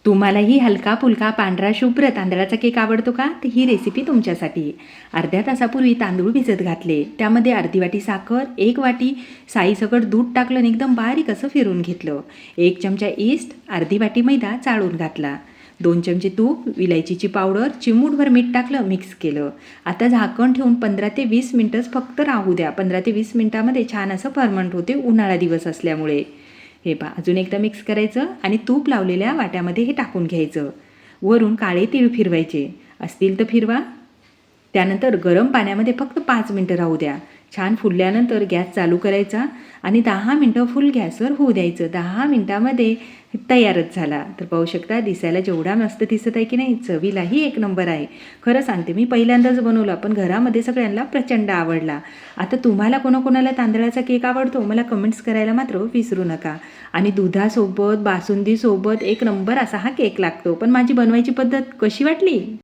तुम्हालाही हलका फुलका पांढरा शुभ्र तांदळाचा केक आवडतो का? तर ही रेसिपी तुमच्यासाठी. अर्ध्या तासापूर्वी तांदूळ भिजत घातले, त्यामध्ये अर्धी वाटी साखर, 1 वाटी साईसकट दूध टाकलं आणि एकदम बारीक असं फिरून घेतलं. 1 चमचा ईस्ट, अर्धी वाटी मैदा चाळून घातला. 2 चमचे तूप, विलायचीची पावडर, चिमूटभर मीठ टाकलं, मिक्स केलं. आता झाकण ठेवून 15 ते 20 मिनटंच फक्त राहू द्या. 15 ते 20 मिनटामध्ये छान असं फर्मंट होते, उन्हाळा दिवस असल्यामुळे. हे पहा, अजून एकदा मिक्स करायचं आणि तूप लावलेल्या वाट्यामध्ये हे टाकून घ्यायचं. वरून काळे तीळ फिरवायचे असतील तर फिरवा. त्यानंतर गरम पाण्यामध्ये फक्त 5 मिनटं राहू द्या. छान फुलल्यानंतर गॅस चालू करायचा आणि 10 मिनटं फुल गॅसवर होऊ द्यायचं. 10 मिनटामध्ये तयारच झाला. तर पाहू शकता, दिसायला जेवढा मस्त दिसत आहे की नाही, चवीलाही एक नंबर आहे. खरं सांगते, मी पहिल्यांदाच बनवला, पण घरामध्ये सगळ्यांना प्रचंड आवडला. आता तुम्हाला कोणाकोणाला तांदळाचा केक आवडतो मला कमेंट्स करायला मात्र विसरू नका. आणि दुधासोबत, बासुंदीसोबत एक नंबर असा हा केक लागतो. पण माझी बनवायची पद्धत कशी वाटली?